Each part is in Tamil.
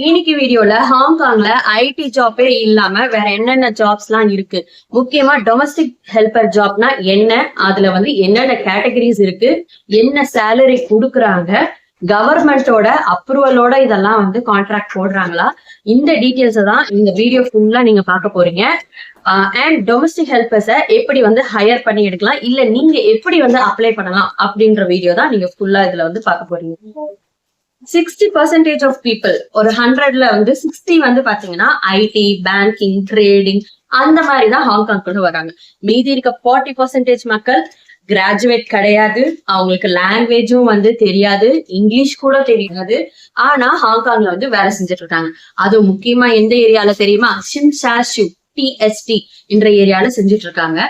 இன்னைக்கு வீடியோல ஹாங்காங்ல ஐடி ஜாப்பே இல்லாம வேற என்னென்ன ஜாப்ஸ் எல்லாம் இருக்கு, முக்கியமா டொமஸ்டிக் ஹெல்பர் ஜாப்னா என்ன, அதுல வந்து என்னென்ன கேட்டகரிஸ் இருக்கு, என்ன சேலரி கொடுக்குறாங்க, கவர்மெண்டோட அப்ரூவலோட இதெல்லாம் வந்து கான்ட்ராக்ட் போடுறாங்களா, இந்த டீட்டெயில்ஸ் தான் இந்த வீடியோ ஃபுல்லா நீங்க பார்க்க போறீங்க. அண்ட் டொமஸ்டிக் ஹெல்பர்ஸை எப்படி வந்து ஹையர் பண்ணி எடுக்கலாம், இல்ல நீங்க எப்படி வந்து அப்ளை பண்ணலாம் அப்படின்ற வீடியோ தான் நீங்க ஃபுல்லா இதுல வந்து பார்க்க போறீங்க. 60% ஆஃப் பீப்புள், ஒரு 100ல வந்து 60 வந்து பாத்தீங்கன்னா ஐடி, பேங்கிங், ட்ரேடிங் அந்த மாதிரிதான் ஹாங்காங்குள்ள வராங்க. மீதி இருக்க 40% மக்கள் கிராஜுவேட் கிடையாது, அவங்களுக்கு லாங்குவேஜும் வந்து தெரியாது, இங்கிலீஷ் கூட தெரியாது. ஆனா ஹாங்காங்ல வந்து வேலை செஞ்சுட்டு இருக்காங்க. அதுவும் முக்கியமா எந்த ஏரியால தெரியுமா? ஷின்சாஷு TST என்ற ஏரியால செஞ்சுட்டு இருக்காங்க.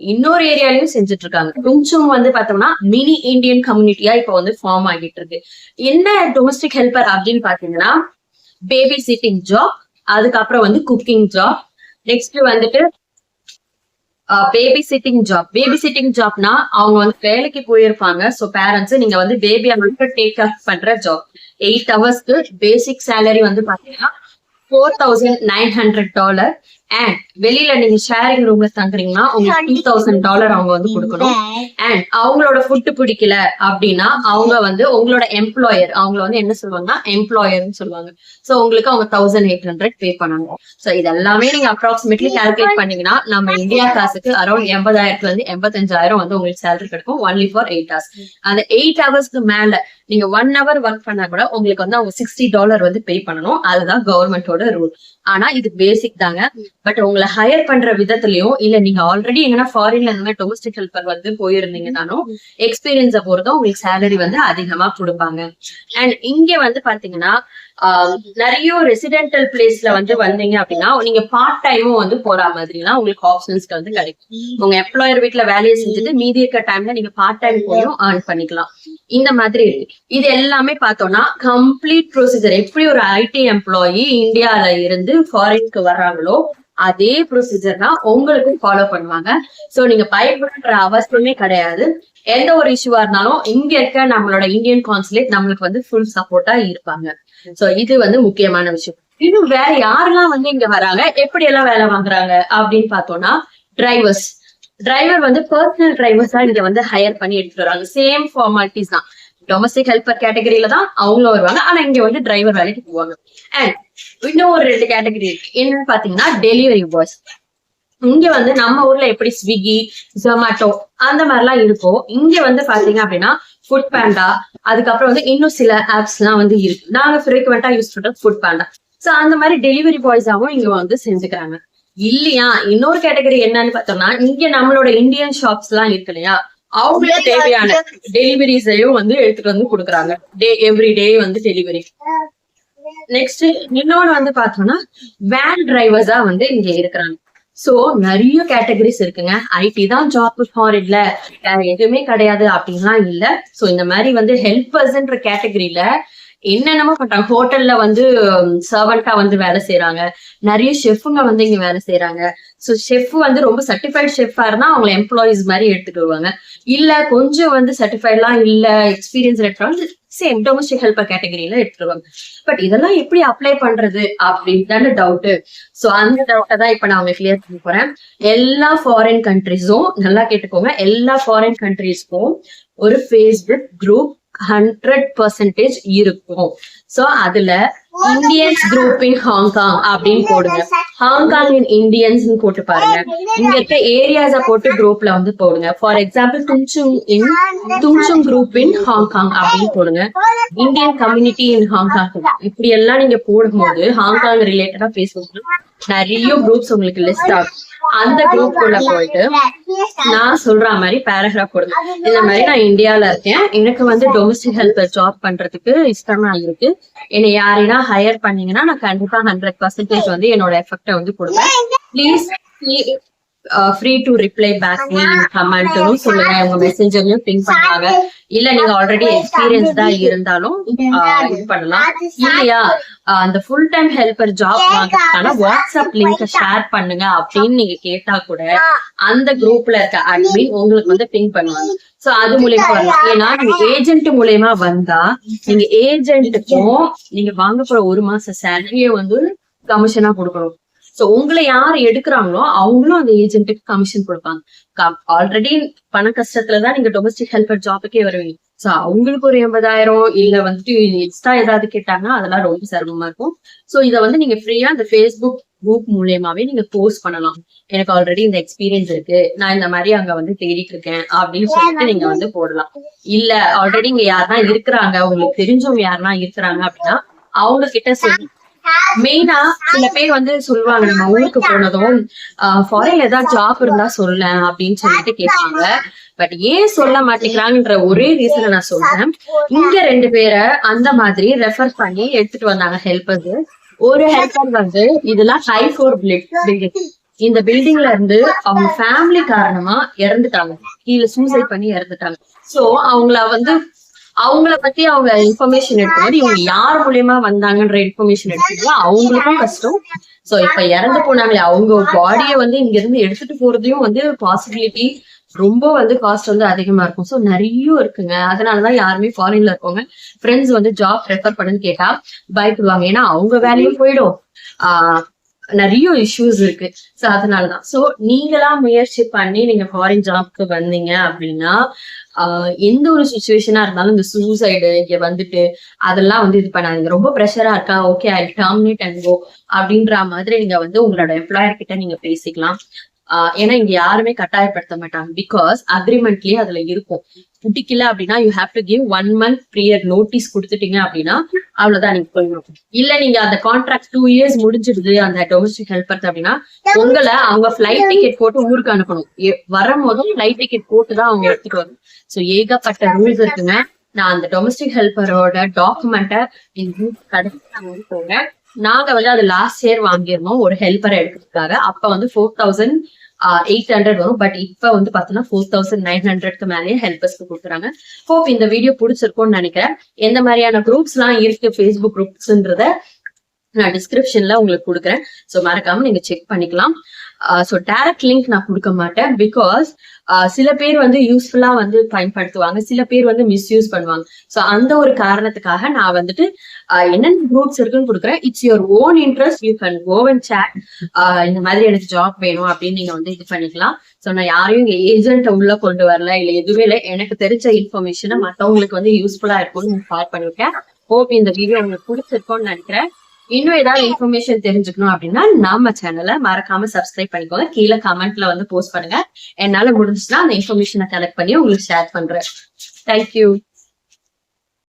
இன்னொரு ஏரியாலையும் செஞ்சுட்டு இருக்காங்க. கொஞ்சம் வந்து பார்த்தோம்னா மினி இந்தியன் கம்யூனிட்டியா இப்ப வந்து ஃபார்ம் ஆகிட்டு இருக்கு. என்ன டொமஸ்டிக் ஹெல்பர் அப்படின்னு பாத்தீங்கன்னா, பேபி சிட்டிங் ஜாப், அதுக்கப்புறம் வந்து குக்கிங் ஜாப், நெக்ஸ்ட் வந்துட்டு பேபி சிட்டிங் ஜாப்னா அவங்க வந்து வேலைக்கு போயிருப்பாங்க. ஸோ பேரண்ட்ஸ் நீங்க வந்து பேபியை மட்டும் டேக் கேர் பண்ற ஜாப். 8 ஹவர்ஸ்க்கு பேசிக் சேலரி வந்து பாத்தீங்கன்னா $4,900. அண்ட் வெளியில நீங்க ஷேரிங் ரூம்ல தங்குறீங்கன்னா உங்களுக்கு $2,000 அவங்க வந்து கொடுக்கணும். அண்ட் அவங்களோட ஃபுட்டு பிடிக்கல அப்படின்னா அவங்க வந்து உங்களோட எம்ப்ளாயர், அவங்கள வந்து என்ன சொல்லுவாங்கன்னா எம்ப்ளாயர்னு சொல்லுவாங்க. சோ உங்களுக்கு அவங்க 1,800 பே பண்ணணும். சோ இதெல்லாமே நீங்க அப்ராக்சிமேட்லி கால்குலேட் பண்ணீங்கன்னா நம்ம இந்தியா காசுக்கு அரௌண்ட் 80,000 வந்து 85,000 வந்து உங்களுக்கு சேலரி கிடைக்கும் ஒன்லி ஃபார் 8 ஹவர்ஸ். அந்த 8 ஹவர்ஸ்க்கு மேல நீங்க 1 ஹவர் ஒர்க் பண்ணா கூட உங்களுக்கு வந்து அவங்க $60 வந்து பே பண்ணணும். அதுதான் கவர்மெண்டோட ரூல். ஆனா இது பேசிக் தாங்க. பட் உங்களை ஹையர் பண்ற விதத்திலயும், இல்ல நீங்க ஆல்ரெடி எங்கன்னா ஃபாரின்ல இந்த மாதிரி டொமஸ்டிக் ஹெல்பர் வந்து போயிருந்தீங்கன்னாலும் எக்ஸ்பீரியன்ஸை பொறுத்தும் உங்களுக்கு சேலரி வந்து அதிகமா கொடுப்பாங்க. அண்ட் இங்க வந்து பாத்தீங்கன்னா நிறைய ரெசிடென்டல் பிளேஸ்ல வந்து வந்தீங்க அப்படின்னா நீங்க பார்ட் டைமும் வந்து போற மாதிரி எல்லாம் உங்களுக்கு ஆப்ஷன்ஸ்க்கு வந்து கிடைக்கும். உங்க எம்ப்ளாயர் வீட்டுல வேலையை செஞ்சுட்டு மீதி இருக்க டைம்ல நீங்க பார்ட் டைம் போயும் ஏர்ன் பண்ணிக்கலாம். இந்த மாதிரி இருக்கு. இது எல்லாமே பார்த்தோம்னா கம்ப்ளீட் ப்ரொசீஜர். எப்படி ஒரு ஐடி எம்ப்ளாயி இந்தியால இருந்து ஃபாரினுக்கு வர்றாங்களோ அதே ப்ரொசீஜர் தான் உங்களுக்கும் ஃபாலோ பண்ணுவாங்க. சோ நீங்க பயப்படுற அவசியமே கிடையாது. எந்த ஒரு இஷ்யூவா இருந்தாலும் இங்க இருக்க நம்மளோட இந்தியன் கான்சுலேட் நம்மளுக்கு வந்து ஃபுல் சப்போர்ட்டா இருப்பாங்க. சோ இது வந்து முக்கியமான விஷயம். இன்னும் வேற யாரெல்லாம் வந்து இங்க வராங்க, எப்படி எல்லாம் வேலை வாங்குறாங்க அப்படின்னு பார்த்தோம்னா, டிரைவர் வந்து பர்சனல் டிரைவர்ஸா இங்க வந்து ஹையர் பண்ணி எடுத்துட்டு வராங்க. சேம் ஃபார்மாலிட்டிஸ் தான். டொமஸ்டிக் ஹெல்பர் கேட்டகரியில தான் அவங்களும் வருவாங்க. ஆனா இங்க வந்து டிரைவர் வேலைக்கு போவாங்க. அண்ட் இன்னும் ஒரு 2 கேட்டகரி இருக்கு. என்னன்னு பாத்தீங்கன்னா டெலிவரி பாய்ஸ். இங்க வந்து நம்ம ஊர்ல எப்படி ஸ்விக்கி, ஜொமேட்டோ அந்த மாதிரிலாம் இருக்கும், இங்க வந்து பாத்தீங்க அப்படின்னா ஃபுட் பேண்டா, அதுக்கப்புறம் வந்து இன்னும் சில ஆப்ஸ் எல்லாம் வந்து இருக்கு. நாங்க ஃப்ரீக்வெண்டா யூஸ் பண்றது ஃபுட் பேண்டா. சோ அந்த மாதிரி டெலிவரி பாய்ஸாவும் இங்க வந்து செஞ்சுக்கிறாங்க. இல்லையா இன்னொரு கேட்டகரி என்னன்னு பார்த்தோம்னா, இங்க நம்மளோட இந்தியன் ஷாப்ஸ் எல்லாம் இருக்கு இல்லையா, அவங்களுக்கு தேவையான டெலிவரிஸையும் வந்து எடுத்துட்டு வந்து கொடுக்குறாங்க. எவ்ரி டே வந்து டெலிவரி. நெக்ஸ்ட் இன்னொன்னு வந்து பார்த்தோம்னா வேன் டிரைவர்ஸா வந்து இங்க இருக்கிறாங்க. சோ நிறைய கேட்டகரிஸ் இருக்குங்க. ஐடி தான் ஜாப் ஃபாரின்ல, வேற எதுவுமே கிடையாது அப்படின்லாம் இல்ல. சோ இந்த மாதிரி வந்து ஹெல்பர்ஸ்ன்ற கேட்டகரியில என்னென்னமோ பண்றாங்க. ஹோட்டல்ல வந்து சர்வெண்டா வந்து வேலை செய்யறாங்க. நிறைய ஷெஃப்ங்க வந்து இங்க வேலை செய்யறாங்க. சோ ஷெஃப் வந்து ரொம்ப சர்டிஃபைட் ஷெஃபா இருந்தா அவங்க எம்ப்ளாயிஸ் மாதிரி எடுத்துட்டு வருவாங்க. இல்ல கொஞ்சம் வந்து சர்டிஃபைட்லாம் இல்ல, எக்ஸ்பீரியன்ஸ் எடுத்துருவாங்க, சேம் டொமஸ்டிக் ஹெல்பர் கேட்டகரியில எடுத்துருவாங்க. பட் இதெல்லாம் எப்படி அப்ளை பண்றது அப்படின்னு தானே டவுட். சோ அந்த டவுட்டை தான் இப்ப நான் அவங்க கிளியர் பண்ண போறேன். எல்லா ஃபாரின் கண்ட்ரிஸும் நல்லா கேட்டுக்கோங்க, எல்லா ஃபாரின் கண்ட்ரிஸ்க்கும் ஒரு ஃபேஸ்புக் குரூப் 100% இருக்கும். சோ அதுல இந்தியன்ஸ் குரூப் இன் ஹாங்காங் அப்படின்னு போடுங்க. ஹாங்காங் இன் இந்தியன்ஸ் போட்டு பாருங்க. இங்க இருக்க ஏரியாஸ போட்டு குரூப்ல வந்து போடுங்க. For example Tung Chung group in Hong Kong அப்படின்னு போடுங்க. Indian community in Hong Kong. இப்படி எல்லாம் நீங்க போடும்போது ஹாங்காங் ரிலேட்டடா பேசும்போது நிறைய குரூப்ஸ் உங்களுக்கு லிஸ்ட் ஆகும். அந்த குரூப் குள்ள போயிட்டு நான் சொல்ற மாதிரி பேராகிராஃப் போடுங்க. இந்த மாதிரி நான் இந்தியால இருக்கேன், எனக்கு வந்து டொமஸ்டிக் ஹெல்பர் ஜாப் பண்றதுக்கு இஷ்டமா இருக்கு, என்னை யாரைனா ஹையர் பண்ணீங்கன்னா நான் கண்டிப்பா 100% வந்து என்னோட எஃபெக்ட வந்து கொடுப்பேன். Please free to reply back கமெண்ட்டும் சொல்லுங்க, உங்க மெசேஜர்லயும் பிங் பண்றாங்க. இல்ல நீங்க ஆல்ரெடி எக்ஸ்பீரியன்ஸ்டா இருந்தாலும் இது பண்ணலாம். இல்லையா அந்த ஃபுல் டைம் ஹெல்பர் ஜாப் வாங்குறதுக்கான வாட்ஸ்அப் லிங்க் ஷேர் பண்ணுங்க அப்படின்னு நீங்க கேட்டா கூட அந்த குரூப்ல இருக்க அட்மின் உங்களுக்கு வந்து பிங் பண்ணுவாங்க. சோ அது மூலியமா வரலாம். ஏன்னா நீங்க ஏஜென்ட் மூலியமா வந்தா நீங்க ஏஜென்ட்டுக்கும் நீங்க வாங்க போற 1 மாச சேலரிய வந்து கமிஷனா கொடுக்கணும். சோ உங்களை யார் எடுக்கிறாங்களோ அவங்களும் அந்த ஏஜென்ட்டுக்கு கமிஷன் கொடுப்பாங்க. ஆல்ரெடி பண கஷ்டத்துலதான் நீங்க டொமஸ்டிக் ஹெல்பர் ஜாபுக்கே வருவீங்க. சோ அவங்களுக்கு ஒரு 80,000 இல்ல வந்துட்டு எக்ஸ்ட்ரா ஏதாவது கேட்டாங்கன்னா அதெல்லாம் ரொம்ப சிரமமா இருக்கும். சோ இதை வந்து நீங்க ஃப்ரீயா இந்த ஃபேஸ்புக் குரூப் மூலியமாவே நீங்க போஸ்ட் பண்ணலாம். எனக்கு ஆல்ரெடி இந்த எக்ஸ்பீரியன்ஸ் இருக்கு, நான் இந்த மாதிரி அங்க வந்து தேடிட்டு இருக்கேன் அப்படின்னு சொல்லிட்டு நீங்க வந்து போடலாம். இல்ல ஆல்ரெடி இங்க யாருன்னா இருக்கிறாங்க, உங்களுக்கு தெரிஞ்சவங்க யாருன்னா இருக்கிறாங்க அப்படின்னா அவங்க கிட்ட சொல்லி மெயினா சில பேர் வந்து சொல்லுவாங்க, நம்ம ஊருக்கு போனதும் ஃபாரின்ல ஏதாவது ஜாப் இருந்தா சொல்ல அப்படின்னு சொல்லிட்டு கேட்பாங்க. பட் ஏன் சொல்ல மாட்டேங்கிறாங்கன்ற ஒரே ரீசனை நான் சொல்றேன். இங்க 2 பேரை அந்த மாதிரி ரெஃபர் பண்ணி எடுத்துட்டு வந்தாங்க ஹெல்பர்ஸ். ஒரு ஹெல்பர் வந்து இதெல்லாம் ஹை ஃப்ளோர் பில்டிங், இந்த பில்டிங்ல இருந்து அவங்க ஃபேமிலி காரணமா இறந்துட்டாங்க, கீழே சூசைட் பண்ணி இறந்துட்டாங்க. சோ அவங்கள பத்தி அவங்க இன்ஃபர்மேஷன் எடுக்கும்போது இவங்க யார் மூலியமா வந்தாங்கன்ற இன்ஃபர்மேஷன் எடுத்துக்கலாம், அவங்களுக்கும் கஷ்டம். சோ இப்ப இறந்து போனாங்களே அவங்க பாடியை வந்து இங்க இருந்து எடுத்துட்டு போறதையும் வந்து பாசிபிலிட்டி ரொம்ப வந்து காஸ்ட் வந்து அதிகமா இருக்கும். சோ நிறைய இருக்குங்க. அதனாலதான் யாருமே ஃபாரின்ல இருக்கவங்க ஃப்ரெண்ட்ஸ் வந்து ஜாப் ரெஃபர் பண்ணுன்னு கேட்டா பயப்படுவாங்க. ஏன்னா அவங்க வேலையும் போயிடும், நிறைய இஷ்யூஸ் இருக்கு. சோ அதனாலதான். சோ நீங்களா முயற்சி பண்ணி நீங்க ஃபாரின் ஜாப்க்கு வந்தீங்க அப்படின்னா எந்த ஒரு சுச்சுவேஷனா இருந்தாலும் இந்த சூசைடு இங்க வந்துட்டு அதெல்லாம் வந்து இது பண்ணாதீங்க. ரொம்ப ப்ரெஷரா இருக்கா, ஓகே ஐ டெர்மினேட் அண்ட் கோ அப்படின்ற மாதிரி நீங்க வந்து உங்களோட எம்ப்ளாயர் கிட்ட நீங்க பேசிக்கலாம். ஏன்னா இங்க யாருமே கட்டாயப்படுத்த மாட்டாங்க. பிகாஸ் அக்ரிமெண்ட்லயே அதுல இருக்கும், பிடிக்கல அப்படின்னா you have to give 1 month prior notice கொடுத்துட்டீங்க அப்படின்னா அவ்வளவுதான், நீங்க போயிடும். இல்ல நீங்க அந்த கான்ட்ராக்ட் 2 years முடிஞ்சிடுது அந்த டொமஸ்டிக் ஹெல்பர் அப்படின்னா உங்களை அவங்க ஃபிளைட் டிக்கெட் போட்டு ஊருக்கு அனுப்பணும். வரும்போதும் ஃபிளைட் டிக்கெட் போட்டுதான் அவங்க எடுத்துட்டு வரணும். சோ ஏகப்பட்ட ரூல்ஸ் இருக்குங்க. நான் அந்த டொமஸ்டிக் ஹெல்பரோட டாக்குமெண்ட்டை கடைசி நாங்க வந்து அது லாஸ்ட் இயர் வாங்கிருந்தோம் ஒரு ஹெல்பரை எடுக்கிறதுக்காக. அப்ப வந்து 4,800 வரும். பட் இப்ப வந்து பாத்தீங்கன்னா 4,900க்கு மேலேயே ஹெல்பர்ஸ்க்கு கொடுக்குறாங்க. ஹோப் இந்த வீடியோ பிடிச்சிருக்கும்னு நினைக்கிறேன். எந்த மாதிரியான குரூப்ஸ் எல்லாம் இருக்கு ஃபேஸ்புக் குரூப்ஸ்ன்றத நான் டிஸ்கிரிப்ஷன்ல உங்களுக்கு கொடுக்குறேன். சோ மறக்காம நீங்க செக் பண்ணிக்கலாம். சோ டைரக்ட் லிங்க் நான் கொடுக்க மாட்டேன். பிகாஸ் சில பேர் வந்து யூஸ்ஃபுல்லா வந்து பயன்படுத்துவாங்க, சில பேர் வந்து மிஸ்யூஸ் பண்ணுவாங்க. சோ அந்த ஒரு காரணத்துக்காக நான் வந்துட்டு என்னென்ன குரூப்ஸ் இருக்குன்னு கொடுக்குறேன். It's your own interest, you can go and chat. இந்த மாதிரி எனக்கு ஜாப் வேணும் அப்படின்னு நீங்க வந்து இது பண்ணிக்கலாம். சோ நான் யாரையும் இங்க ஏஜென்ட் உள்ள கொண்டு வரல, இல்ல எதுவுமே இல்லை. எனக்கு தெரிஞ்ச இன்ஃபர்மேஷனை மற்றவங்களுக்கு வந்து யூஸ்ஃபுல்லா இருக்கும்னு ஷேர் பண்ணிருக்கேன். ஹோப் இந்த வீடியோ உங்களுக்கு பிடிச்சிருக்கும்னு நினைக்கிறேன். இன்னும் ஏதாவது இன்ஃபர்மேஷன் தெரிஞ்சுக்கணும் அப்படின்னா நம்ம சேனலை மறக்காம சப்ஸ்கிரைப் பண்ணிக்கோங்க. கீழே கமெண்ட்ல வந்து போஸ்ட் பண்ணுங்க. என்னால முடிஞ்சுச்சுன்னா அந்த இன்ஃபர்மேஷனை கலெக்ட் பண்ணி உங்களுக்கு ஷேர் பண்றேன். தேங்க்யூ.